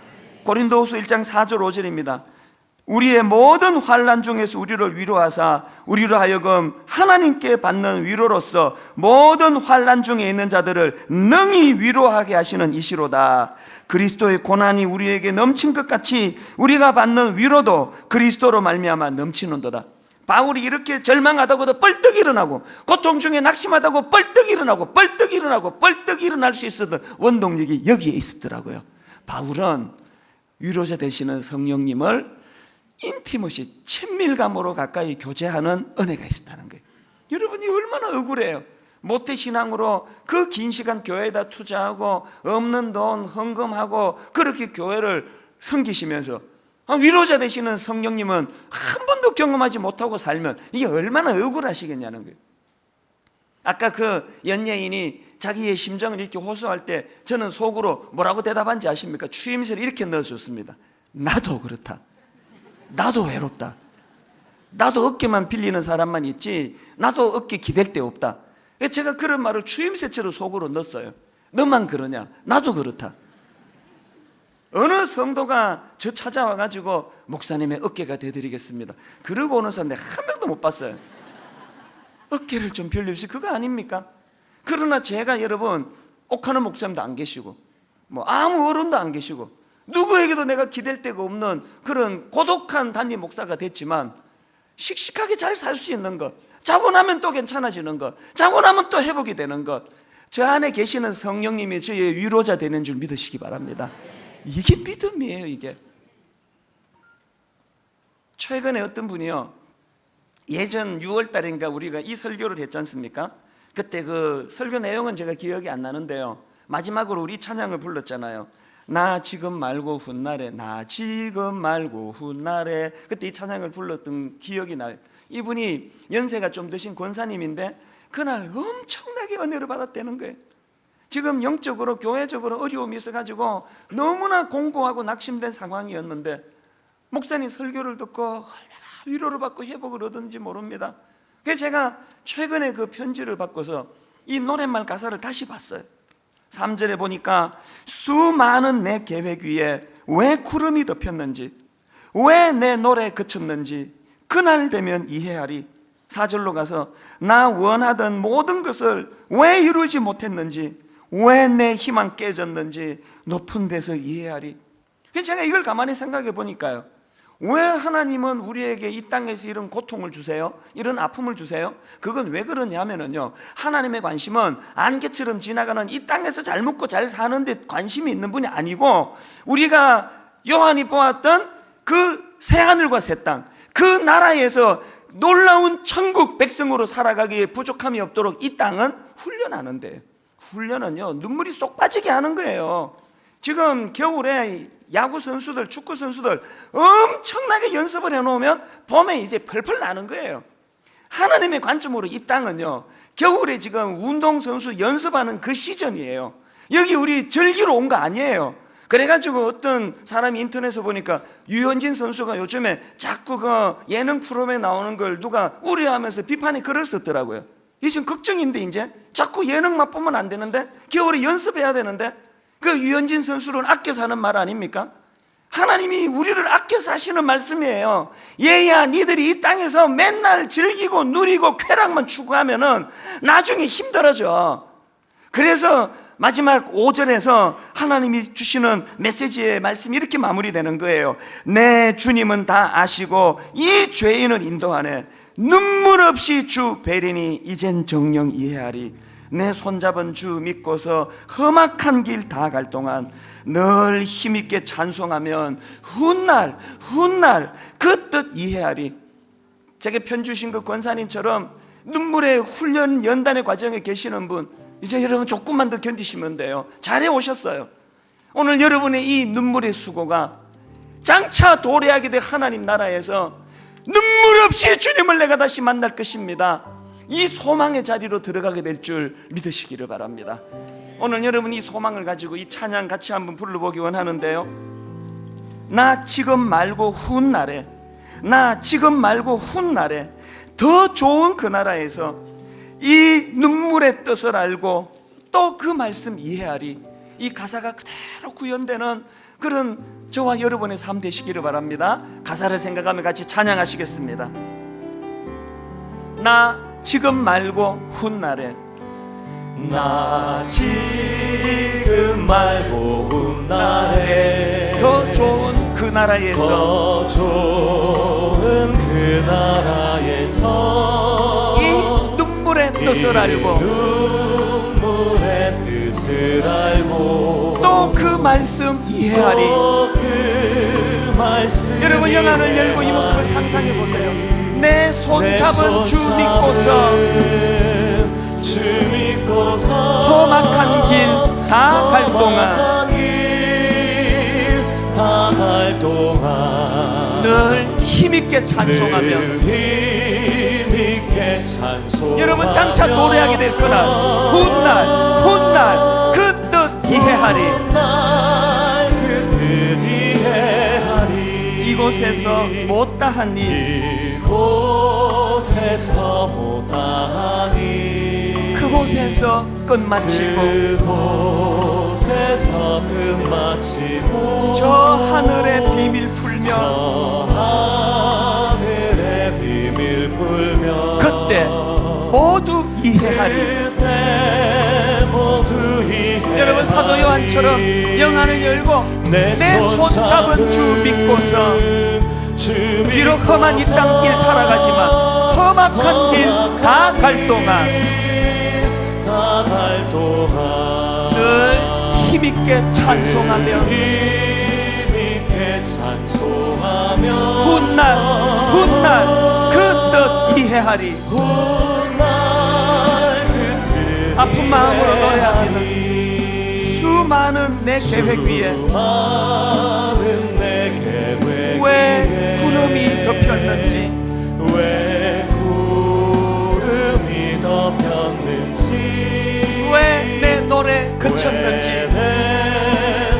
고린도후서 1장 4절 5절입니다. 우리의 모든 환난 중에서 우리를 위로하사 우리로 하여금 하나님께 받는 위로로서 모든 환난 중에 있는 자들을 능히 위로하게 하시는 이시로다. 그리스도의 고난이 우리에게 넘친 것 같이 우리가 받는 위로도 그리스도로 말미암아 넘치는도다. 바울이 이렇게 절망하다고도 뻘떡 일어나고 고통 중에 낙심하다고 뻘떡 일어나고 뻘떡 일어나고 뻘떡 일어날 수 있었던 원동력이 여기에 있었더라고요. 바울은 위로자 되시는 성령님을 인티머시, 친밀감으로 가까이 교제하는 은혜가 있었다는 거예요. 여러분이 얼마나 억울해요. 모태신앙으로 그 긴 시간 교회에다 투자하고 없는 돈 헌금하고 그렇게 교회를 섬기시면서 위로자 되시는 성령님은 한 번도 경험하지 못하고 살면 이게 얼마나 억울하시겠냐는 거예요. 아까 그 연예인이 자기의 심정을 이렇게 호소할 때 저는 속으로 뭐라고 대답한지 아십니까? 추임새를 이렇게 넣어줬습니다. 나도 그렇다. 나도 외롭다. 나도 어깨만 빌리는 사람만 있지 나도 어깨 기댈 데 없다. 제가 그런 말을 추임새처럼 속으로 넣었어요. 너만 그러냐? 나도 그렇다. 어느 성도가 저 찾아와가지고 목사님의 어깨가 되드리겠습니다 그러고 오는 사람 내가 한 명도 못 봤어요. 어깨를 좀 빌려주세요. 그거 아닙니까? 그러나 제가 여러분 옥하는 목사님도 안 계시고 뭐 아무 어른도 안 계시고 누구에게도 내가 기댈 데가 없는 그런 고독한 단임 목사가 됐지만 씩씩하게 잘 살 수 있는 것, 자고 나면 또 괜찮아지는 것, 자고 나면 또 회복이 되는 것, 저 안에 계시는 성령님이 저의 위로자 되는 줄 믿으시기 바랍니다. 이게 믿음이에요. 이게 최근에 어떤 분이요, 예전 6월 달인가 우리가 이 설교를 했지 않습니까? 그때 그 설교 내용은 제가 기억이 안 나는데요, 마지막으로 우리 찬양을 불렀잖아요. 나 지금 말고 훗날에, 나 지금 말고 훗날에. 그때 이 찬양을 불렀던 기억이 나요. 이분이 연세가 좀 드신 권사님인데 그날 엄청나게 은혜를 받았다는 거예요. 지금 영적으로 교회적으로 어려움이 있어가지고 너무나 공고하고 낙심된 상황이었는데 목사님 설교를 듣고 얼마나 위로를 받고 회복을 얻었는지 모릅니다. 그래서 제가 최근에 그 편지를 바꿔서 이 노랫말 가사를 다시 봤어요. 3절에 보니까 수많은 내 계획 위에 왜 구름이 덮였는지, 왜 내 노래 그쳤는지 그날 되면 이해하리. 4절로 가서 나 원하던 모든 것을 왜 이루지 못했는지, 왜 내 희망 깨졌는지 높은 데서 이해하리. 그래서 제가 이걸 가만히 생각해 보니까요, 왜 하나님은 우리에게 이 땅에서 이런 고통을 주세요? 이런 아픔을 주세요? 그건 왜 그러냐면요, 하나님의 관심은 안개처럼 지나가는 이 땅에서 잘 먹고 잘 사는 데 관심이 있는 분이 아니고 우리가 요한이 보았던 그 새하늘과 새 땅, 그 나라에서 놀라운 천국 백성으로 살아가기에 부족함이 없도록 이 땅은 훈련하는데, 훈련은요 눈물이 쏙 빠지게 하는 거예요. 지금 겨울에 야구 선수들, 축구 선수들 엄청나게 연습을 해놓으면 봄에 이제 펄펄 나는 거예요. 하나님의 관점으로 이 땅은요 겨울에 지금 운동선수 연습하는 그 시즌이에요. 여기 우리 절기로 온 거 아니에요. 그래가지고 어떤 사람이 인터넷에 보니까 유현진 선수가 요즘에 자꾸 그 예능 프로그램에 나오는 걸 누가 우려하면서 비판의 글을 썼더라고요. 이게 지금 걱정인데 이제 자꾸 예능 맛보면 안 되는데 겨울에 연습해야 되는데 그 유현진 선수를 아껴서 하는 말 아닙니까? 하나님이 우리를 아껴서 하시는 말씀이에요. 얘야, 니들이 이 땅에서 맨날 즐기고 누리고 쾌락만 추구하면은 나중에 힘들어져. 그래서 마지막 5절에서 하나님이 주시는 메시지의 말씀이 이렇게 마무리되는 거예요. 내 주님은 다 아시고 이 죄인을 인도하네. 눈물 없이 주 베리니 이젠 정령 이해하리. 내 손잡은 주 믿고서 험악한 길 다 갈 동안 늘 힘있게 찬송하면 훗날 그 뜻 이해하리. 제게 편 주신 그 권사님처럼 눈물의 훈련 연단의 과정에 계시는 분, 이제 여러분 조금만 더 견디시면 돼요. 잘해 오셨어요. 오늘 여러분의 이 눈물의 수고가 장차 도래하게 될 하나님 나라에서 눈물 없이 주님을 내가 다시 만날 것입니다. 이 소망의 자리로 들어가게 될 줄 믿으시기를 바랍니다. 오늘 여러분 이 소망을 가지고 이 찬양 같이 한번 불러보기 원하는데요. 나 지금 말고 훗날에, 나 지금 말고 훗날에 더 좋은 그 나라에서 이 눈물의 뜻을 알고 또 그 말씀 이해하리. 이 가사가 그대로 구현되는 그런 저와 여러분의 삶 되시기를 바랍니다. 가사를 생각하며 같이 찬양하시겠습니다. 나 지금 말고 훗날에, 나 지금 말고 훗날에 더 좋은 그 나라에서, 더 좋은 그 나라에서 이 눈물의 뜻을 알고 눈물의 뜻을 알고 또 그 말씀 이해하리. 그 말씀 여러분 영안을 열고 이 모습을 상상해 보세요. 내 손잡은 주 믿고서 험악한 길 다 갈 동안 늘 힘있게 찬송하며 여러분 장차 도래하게 될 그날 훗날 그 뜻 이해하리. 이곳에서 못다한 일, 이곳에서 못다한 일, 그곳에서 끝마치고 그곳에서 끝마치고 저 하늘의 비밀 풀며 저 하늘의 비밀 풀며 그때 모두 이해하리. 그때 모두 이해하리. 여러분 사도 요한처럼 영안을 열고 내 손잡은 주 믿고서 비록 험한 이 땅길 살아가지만 험악한 길 다 갈 동안 늘 힘있게 찬송하며 훗날 그 뜻 이해하리. 아픈 마음으로 노래합니다. 수많은 내 계획 위에 왜 구름이 덮였는지, 왜 구름이 덮였는지, 왜 내 노래 그쳤는지, 내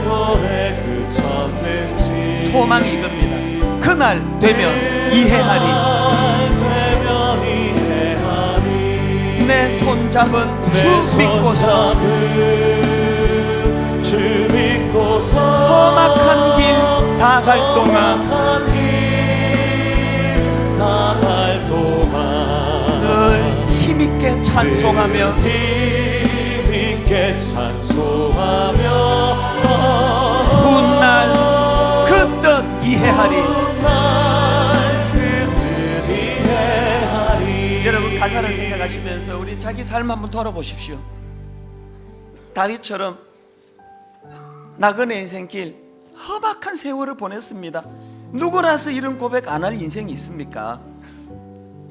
노래 그쳤는지 소망이 이겁니다. 그날 되면 이해하리. 내 손잡은 주 믿고서 험악한 길 다 갈 동안 늘 힘있게 찬송하며 훗날 그 뜻 이해하리. 여러분 가사를 생각하시면서 우리 자기 삶 한번 돌아보십시오. 다윗처럼 나그네 인생길 험악한 세월을 보냈습니다. 누구라서 이런 고백 안 할 인생이 있습니까?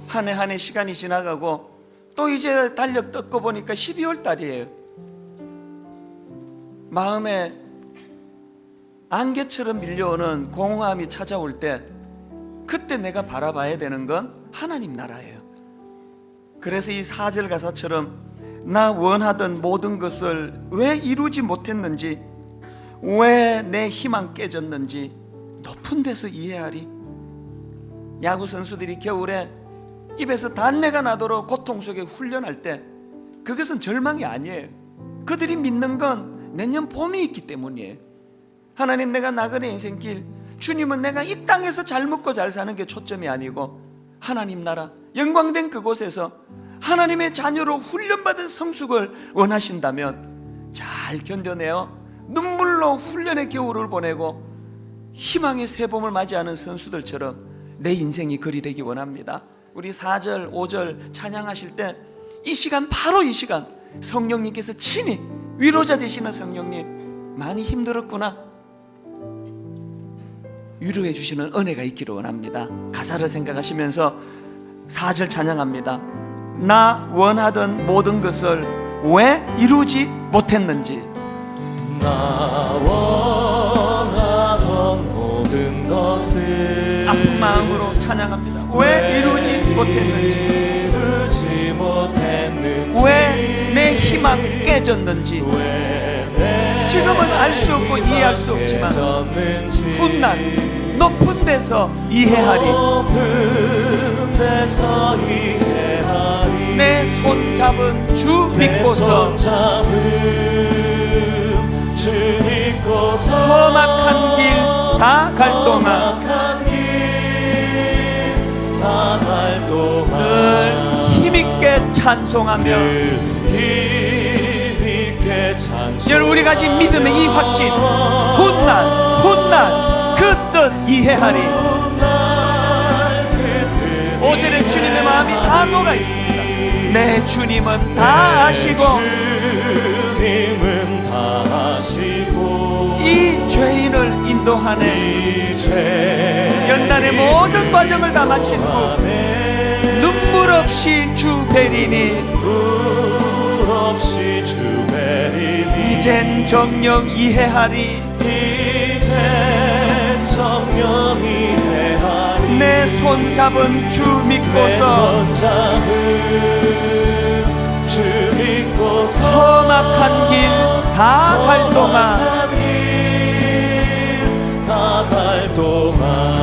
한 해 한 해 시간이 지나가고 또 이제 달력 뜯고 보니까 12월 달이에요. 마음에 안개처럼 밀려오는 공허함이 찾아올 때 그때 내가 바라봐야 되는 건 하나님 나라예요. 그래서 이 4절 가사처럼 나 원하던 모든 것을 왜 이루지 못했는지, 왜 내 희망 깨졌는지 높은 데서 이해하리. 야구 선수들이 겨울에 입에서 단내가 나도록 고통 속에 훈련할 때 그것은 절망이 아니에요. 그들이 믿는 건 내년 봄이 있기 때문이에요. 하나님, 내가 나그네 인생길, 주님은 내가 이 땅에서 잘 먹고 잘 사는 게 초점이 아니고 하나님 나라 영광된 그곳에서 하나님의 자녀로 훈련받은 성숙을 원하신다면 잘 견뎌내어 눈물로 훈련의 겨울을 보내고 희망의 새봄을 맞이하는 선수들처럼 내 인생이 그리 되기 원합니다. 우리 4절 5절 찬양하실 때 이 시간, 바로 이 시간 성령님께서 친히 위로자 되시는 성령님, 많이 힘들었구나, 위로해 주시는 은혜가 있기를 원합니다. 가사를 생각하시면서 4절 찬양합니다. 나 원하던 모든 것을 왜 이루지 못했는지, 나 원하던 모든 것을 아픈 마음으로 찬양합니다. 왜 이루지 못했는지, 왜 내 희망 깨졌는지, 지금은 알 수 없고 이해할 수 없지만 훗날 높은 데서 이해하리. 내 손 잡은 주 믿고서 험악한 길 다 갈 동안 늘 힘있게 찬송하며, 여러분, 우리 가진 믿음의 이 확신, 훗날 그 뜻 이해하리. 5절에 주님의 마음이 다 녹아 있습니다. 내 주님은 다 아시고 이 죄인을 인도하네. 연단의 모든 과정을 다 마친 후 눈물 없이 주 베리니, 이젠 정령 이해하리. 내 손 잡은 주 믿고서 험악한 길 다 갈 동안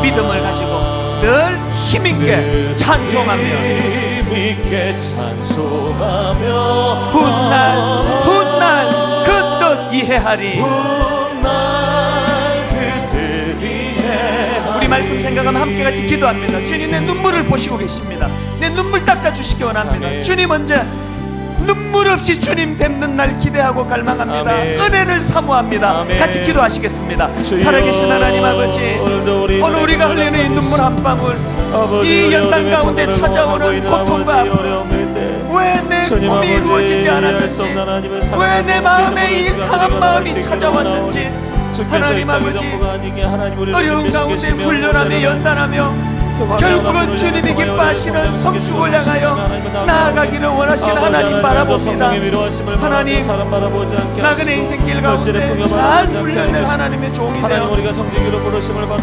믿음을 가지고 늘 힘있게 찬송하며 훗날 그 뜻 이해하리. 우리 말씀 생각하면 함께 같이 기도합니다. 주님, 내 눈물을 보시고 계십니다. 내 눈물 닦아주시기 원합니다. 아멘. 주님, 언제 눈물 없이 주님 뵙는 날 기대하고 갈망합니다. 아멘. 은혜를 사모합니다. 아멘. 같이 기도하시겠습니다. 주여, 살아계신 하나님 아버지, 오늘 우리가 흘리는 이 눈물 한 방울, 이 연단 가운데 찾아오는 고통과 왜 내 꿈이 이루어지지 않았는지, 왜 내 마음에 이 상한 마음이 찾아왔는지, 하나님 아버지, 어려운 가운데 훈련하며 연단하며 결국은 주님이 기뻐하시는 성숙을 향하여 나아가기를 원하시는 하나님 바라봅니다. 하나님, 나그네 인생길 가운데 잘 훈련된 하나님의 종이 되어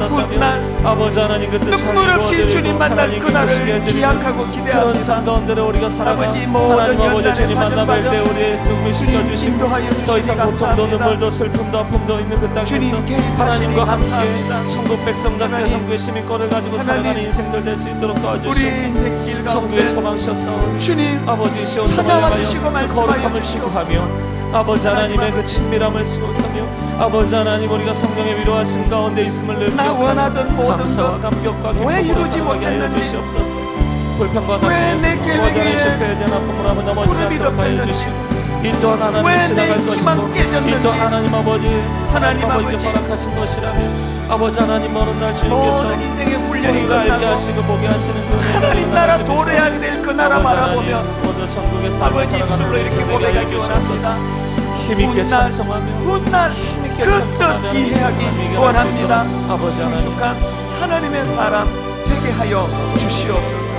훗날 눈물 없이 주님 만날 그날을 기약하고 기대합니다. 아버지, 모든 연단에 빠져가며 주님 인도하여 주시니 감사합니다. 주님 개입하시니 감사합니다. 천국 백성답게 천국의 시민권을 가지고 살아가는 인생들 될 수 있도록 우리 도와주시옵소서. 인생길 천국의 가운데 소망이셨사오니 주님 아버지 시온 찾아와 그 주시고 거룩함을 말씀하여 지구하며 아버지 하나님의 그 친밀함을 수고하며 아버지 하나님, 우리가 성령의 위로하신 가운데 있음을 늘 나 원하던 모든 감사와 것 감격과 왜 기쁨으로 이루지 살아가게 하여 못했는지, 주시옵소서. 불평과 왜 내 같이 계획 위에 실패에 대한 아픔을 하며 넘어지지 구름이 않도록 하여 덮였는지, 주시고, 이 또한 왜 하나님 내 지나갈 희망 것이고, 깨졌는지, 이 또한 하나님 하나님 아버지께 아버지, 허락하신 것이라며 아버지 하나님, 먼 날 주님께서 모든 인생의 훈련이 우리가 알게 끝나고 하시고 보게 하시는 그 하나님 나라 도래하게 될 그 나라 바라보며 아버지 입술로 이렇게 고백하기 원합니다. 힘있게 찬송하며 훗날 그 뜻 이해하기 원합니다. 아버지 하나님, 성숙한 하나님의 사람 되게 하여 주시옵소서.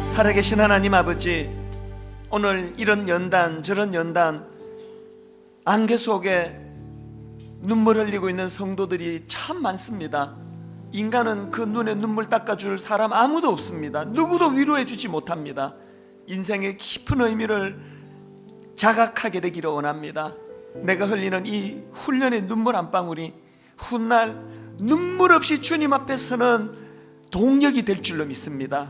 살아계신 하나님 아버지, 오늘 이런 연단 저런 연단 안개 속에 눈물 흘리고 있는 성도들이 참 많습니다. 인간은 그 눈에 눈물 닦아줄 사람 아무도 없습니다. 누구도 위로해 주지 못합니다. 인생의 깊은 의미를 자각하게 되기를 원합니다. 내가 흘리는 이 훈련의 눈물 한 방울이 훗날 눈물 없이 주님 앞에 서는 동력이 될 줄로 믿습니다.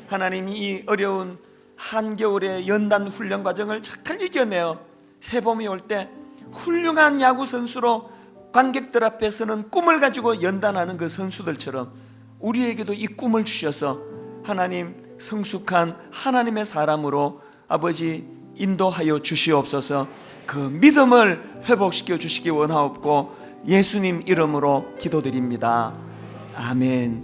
하나님이 이 어려운 한겨울의 연단 훈련 과정을 잘 이겨내어 새봄이 올 때 훌륭한 야구 선수로 관객들 앞에서는 꿈을 가지고 연단하는 그 선수들처럼 우리에게도 이 꿈을 주셔서 하나님 성숙한 하나님의 사람으로 아버지 인도하여 주시옵소서. 그 믿음을 회복시켜 주시기 원하옵고 예수님 이름으로 기도드립니다. 아멘.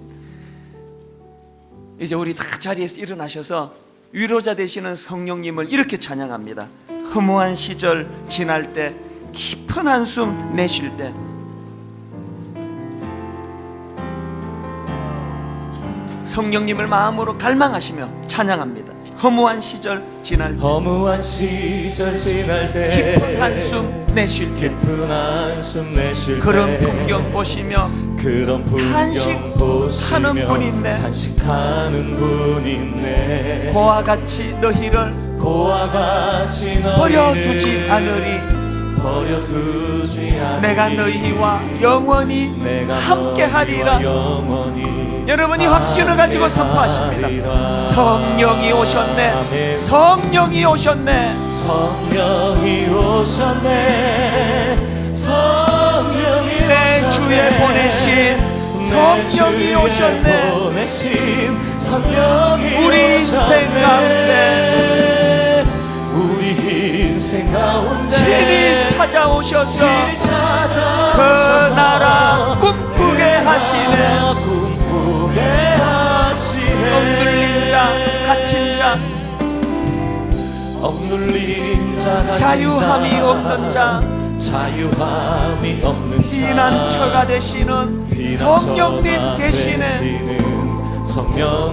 이제 우리 다 자리에서 일어나셔서 위로자 되시는 성령님을 이렇게 찬양합니다. 허무한 시절 지날 때, 깊은 한숨 내쉴 때, 성령님을 마음으로 갈망하시며 찬양합니다. 허무한 시절 지날 때, 허무한 시절 지날 때, 깊은 한숨 내쉴 때, 깊은 한숨 내쉴 그런 때, 풍경 보시며 그런 풍경 탄식하는 보시며 분 있네. 탄식하는 분 있네. 고와 같이 너희를 고와 같이 너희를 버려두지 않으리. 버려두지 않으리. 내가 너희와 영원히 내가 함께하리라. 너희와 영원히 여러분이 확신을 가지고 선포하십니다. 성령이 오셨네. 성령이 오셨네. 성령이 오셨네. 성령이 내 오셨네. 주에 보내신 성령이 오셨네. 우리 인생 가운데, 우리 인생 가운데 친히 찾아오셔서 그 나라 꿈꾸게 하시네. 억눌린 자, 갇힌 자, 억눌린 자, 갇힌 자유함이 자, 없는 자, 자유함이 없는 자, 피난처가 되시는 성령님 계시네.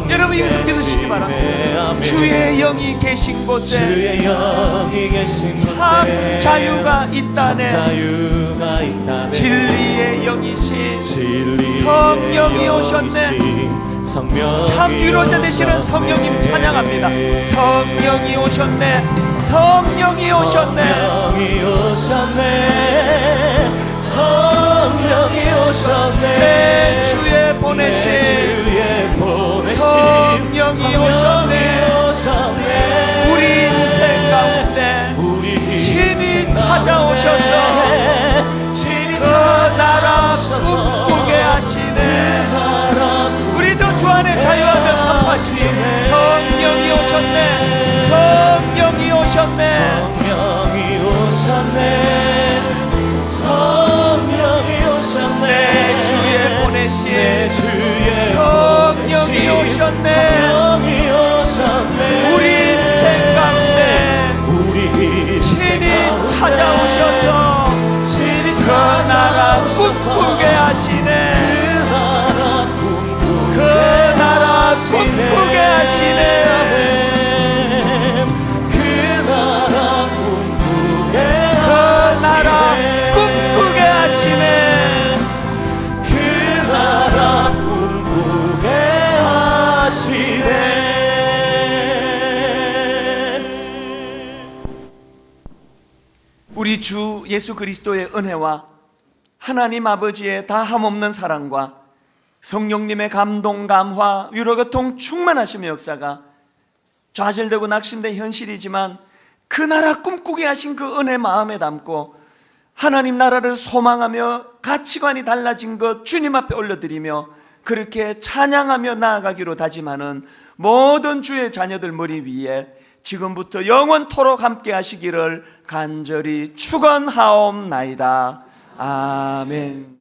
여러분 여기서 믿으시기 바랍니다. 주의 영이 계신 곳에 주의 영이 계신 참 곳에 자유가 있다네. 자유가 있다네. 진리의 영이신 진리의 성령이 오셨네. 영이신 성령이 참 위로자 되시는 성령님 찬양합니다. 성령이 오셨네. 성령이 오셨네. 성령이 오셨네. 성령이 오셨네. 내 주에 보내신 성령이 오셨네. 우리 인생 가운데 친히 찾아오셔서 그 나라 꿈꾸게 하시네. 우리도 주 안에 자유하며 선포하시오. 성령이 오셨네. 성령이 오셨네. 성령이 오셨네. 성령이 오셨네. 내 주에 보내신 성령이 성령이 오셨네. 오셨네. 우리 인생 가운데 친히 찾아오셔서 그 나라 꿈꾸게 하시네. 그 나라 꿈꾸게 하시네. 그 나라 꿈꾸게 그 나라 꿈꾸게 하시네. 그 나라 꿈꾸게 하시네. 우리 주 예수 그리스도의 은혜와 하나님 아버지의 다함없는 사랑과 성령님의 감동, 감화, 위로, 고통 충만하심의 역사가 좌절되고 낙심된 현실이지만 그 나라 꿈꾸게 하신 그 은혜 마음에 담고 하나님 나라를 소망하며 가치관이 달라진 것 주님 앞에 올려드리며 그렇게 찬양하며 나아가기로 다짐하는 모든 주의 자녀들 머리 위에 지금부터 영원토록 함께 하시기를 간절히 축원하옵나이다. 아멘.